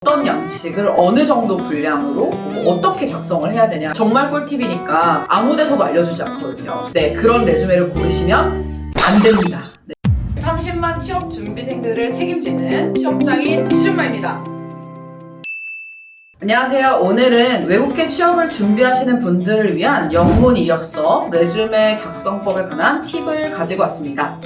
어떤 양식을 어느 정도 분량으로 어떻게 작성을 해야 되냐, 정말 꿀팁이니까 아무 데서도 알려주지 않거든요. 네, 그런 레주메를 고르시면 안 됩니다. 네. 30만 취업 준비생들을 책임지는 취업장인 취준마입니다. 안녕하세요. 오늘은 외국계 취업을 준비하시는 분들을 위한 영문 이력서 레주메 작성법에 관한 팁을 가지고 왔습니다.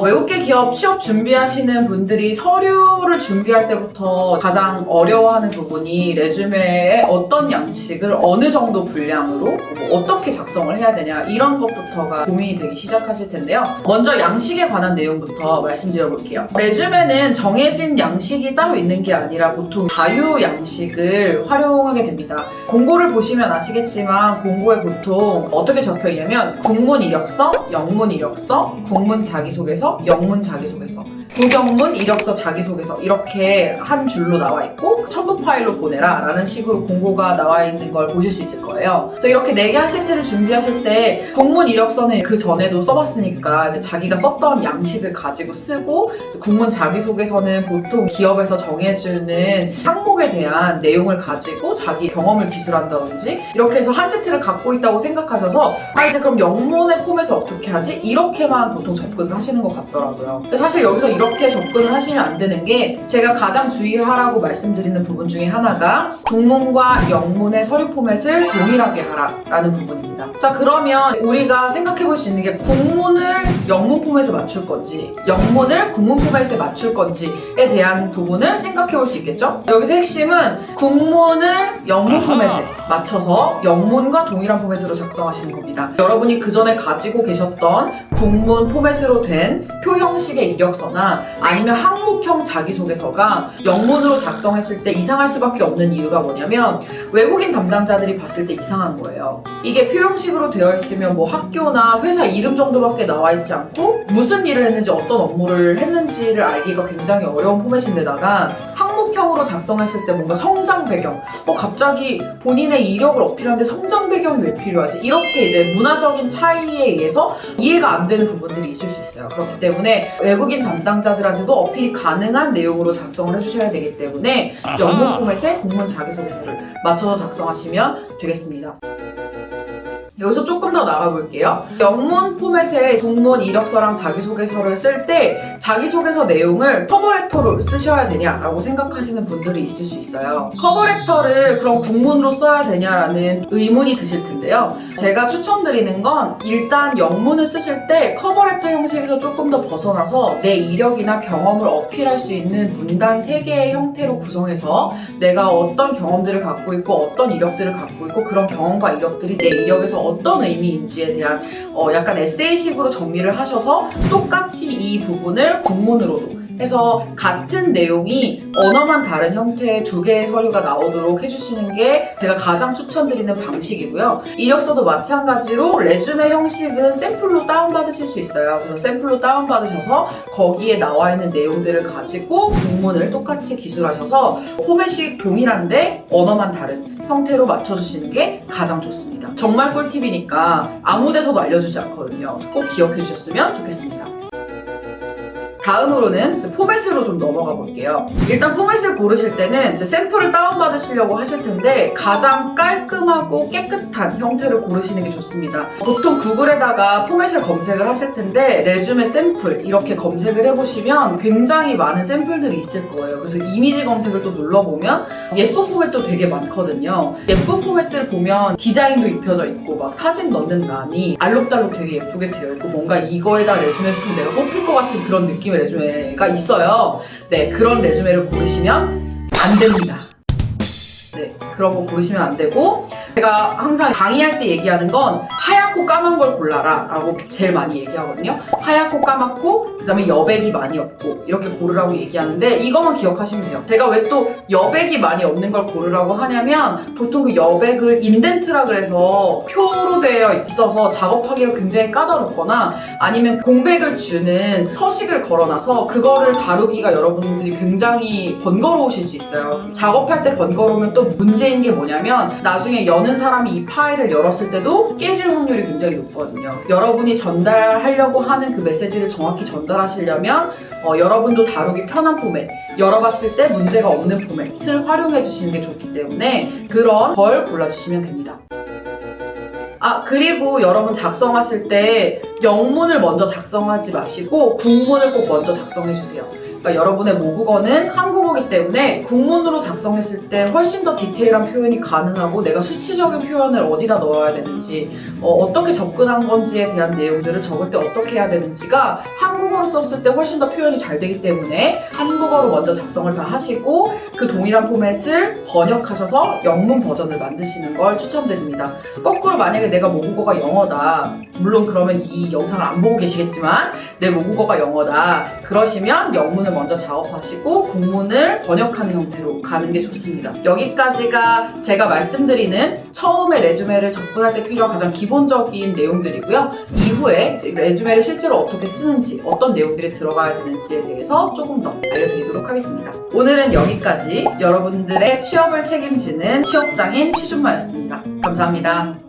외국계 기업 취업 준비하시는 분들이 서류를 준비할 때부터 가장 어려워하는 부분이 레주메에 어떤 양식을 어느 정도 분량으로 어떻게 작성을 해야 되냐, 이런 것부터가 고민이 되기 시작하실 텐데요. 먼저 양식에 관한 내용부터 말씀드려 볼게요. 레주메는 정해진 양식이 따로 있는 게 아니라 보통 자유 양식을 활용하게 됩니다. 공고를 보시면 아시겠지만 공고에 보통 어떻게 적혀 있냐면 국문 이력서, 영문 이력서, 국문 자기소개서, 영문 자기소개서, 국영문 이력서 자기소개서, 이렇게 한 줄로 나와 있고 첨부 파일로 보내라 라는 식으로 공고가 나와 있는 걸 보실 수 있을 거예요. 그래서 이렇게 4개 한 시트를 준비하실 때 국문 이력서는 그 전에도 써봤으니까 이제 자기가 썼던 양식을 가지고 쓰고, 국문 자기소개서는 보통 기업에서 정해주는 항목에 대한 내용을 가지고 자기 경험을 기술한다든지 이렇게 해서 한 세트를 갖고 있다고 생각하셔서 이제 그럼 영문의 포맷을 어떻게 하지? 이렇게만 보통 접근을 하시는 것 같더라고요. 근데 사실 여기서 이렇게 접근을 하시면 안 되는 게, 제가 가장 주의하라고 말씀드리는 부분 중에 하나가 국문과 영문의 서류 포맷을 동일하게 하라라는 부분입니다. 자, 그러면 우리가 생각해 볼 수 있는 게 국문을 영문 포맷에 맞출 건지 영문을 국문 포맷에 맞출 건지에 대한 부분을 생각해 볼 수 있겠죠? 여기서 핵심은 국문을 영문 포맷에 맞춰서 영문과 동일한 포맷으로 작성하시는 겁니다. 여러분이 그 전에 가지고 계셨던 국문 포맷으로 된 표 형식의 이력서나 아니면 항목형 자기소개서가 영문으로 작성했을 때 이상할 수밖에 없는 이유가 뭐냐면, 외국인 담당자들이 봤을 때 이상한 거예요. 이게 표 형식으로 되어 있으면 뭐 학교나 회사 이름 정도밖에 나와 있지 않고 무슨 일을 했는지 어떤 업무를 했는지를 알기가 굉장히 어려운 포맷인데다가 항목형으로 작성했을 때 뭔가 성장 배경, 갑자기 본인의 이력을 어필하는데 성장 배경이 왜 필요하지? 이렇게 이제 문화적인 차이에 의해서 이해가 안 되는 부분들이 있을 수 있어요. 그렇기 때문에 외국인 담당자들한테도 어필이 가능한 내용으로 작성을 해주셔야 되기 때문에 영문 포맷에 국문 자기소개서를 맞춰서 작성하시면 되겠습니다. 여기서 조금 더 나가볼게요. 영문 포맷에 국문 이력서랑 자기소개서를 쓸 때 자기소개서 내용을 커버레터로 쓰셔야 되냐라고 생각하시는 분들이 있을 수 있어요. 커버레터를 그럼 국문으로 써야 되냐라는 의문이 드실 텐데요. 제가 추천드리는 건 일단 영문을 쓰실 때 커버레터 형식에서 조금 더 벗어나서 내 이력이나 경험을 어필할 수 있는 문단 3개의 형태로 구성해서 내가 어떤 경험들을 갖고 있고 어떤 이력들을 갖고 있고 그런 경험과 이력들이 내 이력에서 어떤 의미인지에 대한 약간 에세이식으로 정리를 하셔서 똑같이 이 부분을 국문으로도 해서 같은 내용이 언어만 다른 형태의 2개의 서류가 나오도록 해주시는 게 제가 가장 추천드리는 방식이고요. 이력서도 마찬가지로 레주메 형식은 샘플로 다운받으실 수 있어요. 그래서 샘플로 다운받으셔서 거기에 나와 있는 내용들을 가지고 국문을 똑같이 기술하셔서 포맷이 동일한데 언어만 다른 형태로 맞춰주시는 게 가장 좋습니다. 정말 꿀팁이니까 아무 데서도 알려주지 않거든요. 꼭 기억해 주셨으면 좋겠습니다. 다음으로는 이제 포맷으로 좀 넘어가 볼게요. 일단 포맷을 고르실 때는 이제 샘플을 다운받으시려고 하실 텐데 가장 깔끔하고 깨끗한 형태를 고르시는 게 좋습니다. 보통 구글에다가 포맷을 검색을 하실 텐데 레주메 샘플 이렇게 검색을 해보시면 굉장히 많은 샘플들이 있을 거예요. 그래서 이미지 검색을 또 눌러보면 예쁜 포맷도 되게 많거든요. 예쁜 포맷들 보면 디자인도 입혀져 있고 막 사진 넣는 란이 알록달록 되게 예쁘게 되어 있고 뭔가 이거에다 레주메 쓰면 내가 뽑힐 것 같은 그런 느낌의 레주메가 있어요. 네, 그런 레주메를 고르시면 안 됩니다. 네, 그런 거 고르시면 안 되고, 제가 항상 강의할 때 얘기하는 건 하얗고 까만 걸 골라라 라고 제일 많이 얘기하거든요. 하얗고 까맣고 그 다음에 여백이 많이 없고 이렇게 고르라고 얘기하는데 이것만 기억하시면 돼요. 제가 왜 또 여백이 많이 없는 걸 고르라고 하냐면, 보통 그 여백을 인덴트라 그래서 표로 되어 있어서 작업하기가 굉장히 까다롭거나 아니면 공백을 주는 서식을 걸어놔서 그거를 다루기가 여러분들이 굉장히 번거로우실 수 있어요. 작업할 때 번거로우면 또 문제인 게 뭐냐면, 나중에 여는 사람이 이 파일을 열었을 때도 깨질 확률이 굉장히 높거든요. 여러분이 전달하려고 하는 그 메시지를 정확히 전달하시려면 여러분도 다루기 편한 포맷, 열어봤을 때 문제가 없는 포맷을 활용해 주시는 게 좋기 때문에 그런 걸 골라주시면 됩니다. 그리고 여러분 작성하실 때 영문을 먼저 작성하지 마시고 국문을 꼭 먼저 작성해 주세요. 그러니까 여러분의 모국어는 한국어이기 때문에 국문으로 작성했을 때 훨씬 더 디테일한 표현이 가능하고 내가 수치적인 표현을 어디다 넣어야 되는지 어떻게 접근한 건지에 대한 내용들을 적을 때 어떻게 해야 되는지가 한국어로 썼을 때 훨씬 더 표현이 잘 되기 때문에 한국어로 먼저 작성을 다 하시고 그 동일한 포맷을 번역하셔서 영문 버전을 만드시는 걸 추천드립니다. 거꾸로 만약에 내가 모국어가 영어다, 물론 그러면 이 영상을 안 보고 계시겠지만 내 모국어가 영어다 그러시면 영문을 먼저 작업하시고 국문을 번역하는 형태로 가는 게 좋습니다. 여기까지가 제가 말씀드리는 처음에 레주메를 접근할 때 필요한 가장 기본적인 내용들이고요. 이후에 이제 레주메를 실제로 어떻게 쓰는지, 어떤 내용들이 들어가야 되는지에 대해서 조금 더 알려드리도록 하겠습니다. 오늘은 여기까지 여러분들의 취업을 책임지는 취업장인 취준마였습니다. 감사합니다.